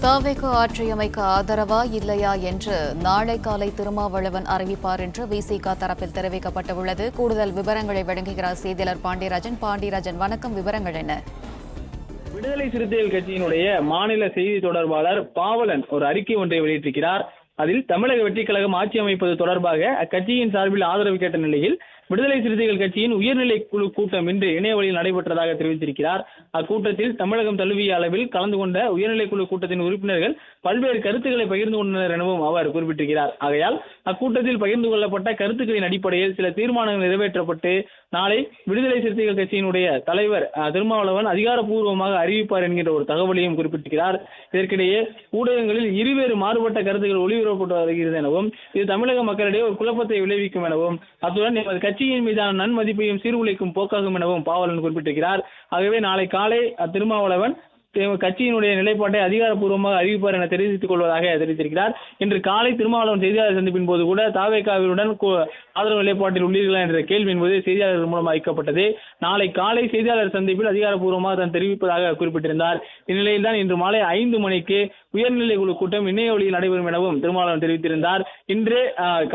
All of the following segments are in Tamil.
தாவேக்கு ஆட்சியமைக்க ஆதரவா இல்லையா என்று நாளை காலை திருமாவளவன் அறிவிப்பார் என்று விசிக தரப்பில் தெரிவிக்கப்பட்டுள்ளது. கூடுதல் விவரங்களை வழங்குகிறார் செய்தியாளர் பாண்டியராஜன். பாண்டியராஜன், வணக்கம். விவரங்கள் என்ன? விடுதலை சிறுத்தைகள் கட்சியினுடைய மாநில செய்தி தொடர்பாளர் பாவலன் ஒரு அறிக்கை ஒன்றை வெளியிட்டிருக்கிறார். அதில் தமிழக வெற்றிக் கழகம் ஆட்சி அமைப்பது தொடர்பாக அக்கட்சியின் சார்பில் ஆதரவு கேட்ட நிலையில் விடுதலை சிறுத்தைகள் கட்சியின் உயர்நிலை குழு கூட்டம் இன்று இணையவழியில் நடைபெற்றதாக தெரிவித்திருக்கிறார். அக்கூட்டத்தில் தமிழகம் தழுவிய அளவில் கலந்து கொண்ட உயர்நிலை குழு கூட்டத்தின் உறுப்பினர்கள் பல்வேறு கருத்துக்களை பகிர்ந்து கொண்டனர் எனவும் அவர் குறிப்பிட்டிருக்கிறார். ஆகையால் அக்கூட்டத்தில் பகிர்ந்து கொள்ளப்பட்ட கருத்துக்களின் அடிப்படையில் சில தீர்மானங்கள் நிறைவேற்றப்பட்டு நாளை விடுதலை சிறுத்தைகள் கட்சியினுடைய தலைவர் திருமாவளவன் அதிகாரப்பூர்வமாக அறிவிப்பார் என்கின்ற ஒரு தகவலையும் குறிப்பிட்டிருக்கிறார். இதற்கிடையே ஊடகங்களில் இருவேறு மாறுபட்ட கருத்துக்கள் ஒளிபரப்பட்டு வருகிறது எனவும் இது தமிழக மக்களிடையே ஒரு குழப்பத்தை விளைவிக்கும் எனவும் அத்துடன் எமது கட்சியின் மீதான நன்மதிப்பையும் சீர்குலைக்கும் போக்காகும் எனவும் பாவலன் குறிப்பிட்டிருக்கிறார். ஆகவே நாளை காலை திருமாவளவன் கட்சியினுடைய நிலைப்பாட்டை அதிகாரப்பூர்வமாக அறிவிப்பார் என தெரிவித்துக் கொள்வதாக தெரிவித்திருக்கிறார். இன்று காலை திருமாவளவன் செய்தியாளர் சந்திப்பின் போது கூட தாவேகாவினுடன் ஆதரவு நிலைப்பாட்டில் உள்ளீர்களா என்ற கேள்வி என்பது செய்தியாளர்கள் மூலம் வைக்கப்பட்டது. நாளை காலை செய்தியாளர் சந்திப்பில் அதிகாரப்பூர்வமாக தான் தெரிவிப்பதாக குறிப்பிட்டிருந்தார். இந்நிலையில் தான் இன்று மாலை 5 மணிக்கு உயர்நிலை குழு கூட்டம் இணையவழியில் நடைபெறும் எனவும் திருமாவளவன் தெரிவித்திருந்தார். இன்று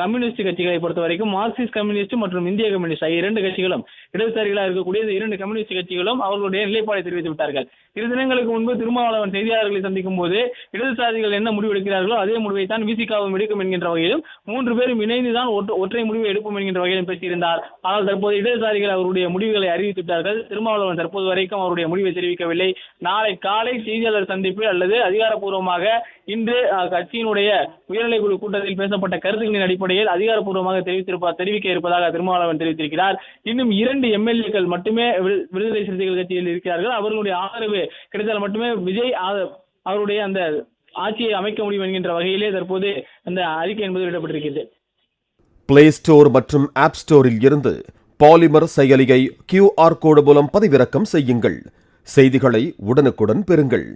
கம்யூனிஸ்ட் கட்சிகளை பொறுத்தவரைக்கும் மார்க்சிஸ்ட் கம்யூனிஸ்ட் மற்றும் இந்திய கம்யூனிஸ்ட் ஆகிய 2 கட்சிகளும் இடதுசாரிகளாக இருக்கக்கூடிய இந்த 2 கம்யூனிஸ்ட் கட்சிகளும் அவர்களுடைய நிலைப்பாடை தெரிவித்து விட்டார்கள். 2 தினங்களுக்கு முன்பு திருமாவளவன் செய்தியாளர்களை சந்திக்கும் போது இடதுசாரிகள் என்ன முடிவு எடுக்கிறார்களோ அதே முடிவை தான் விசிகாவும் எடுக்கும் என்கின்ற வகையிலும் 3 பேரும் இணைந்துதான் ஒற்றை முடிவை எடுக்கும் என்கின்ற வகையிலும் பேசியிருந்தார். ஆனால் தற்போது இடதுசாரிகள் அவருடைய முடிவுகளை அறிவித்துவிட்டார்கள். திருமாவளவன் தற்போது வரைக்கும் அவருடைய முடிவை தெரிவிக்கவில்லை. நாளை காலை செய்தியாளர் சந்திப்பில் அல்லது அதிகாரப்பூர்வமாக இன்று கட்சியினுடைய உயர்நிலை குழு கூட்டத்தில் பேசப்பட்ட கருத்துக்களின் அடிப்படையில் அதிகாரப்பூர்வமாக தெரிவிக்க இருப்பதாக திருமாவளவன் தெரிவித்திருக்கிறார். இன்னும் 2 எம்எல்ஏக்கள் மட்டுமே விடுதலை சிறுத்தைகள் கட்சியில் இருக்கிறார்கள். அவர்களுடைய ஆதரவு கிடைத்தால் மட்டுமே விஜய் அவருடைய அந்த ஆட்சியை அமைக்க முடியும் என்கின்ற வகையிலே தற்போது அந்த அறிக்கை என்பது விடப்பட்டிருக்கிறது. பிளே ஸ்டோர் மற்றும் ஆப் ஸ்டோரில் இருந்து பாலிமர் செயலியை QR கோடு மூலம் பதிவிறக்கம் செய்யுங்கள். செய்திகளை உடனுக்குடன் பெறுங்கள்.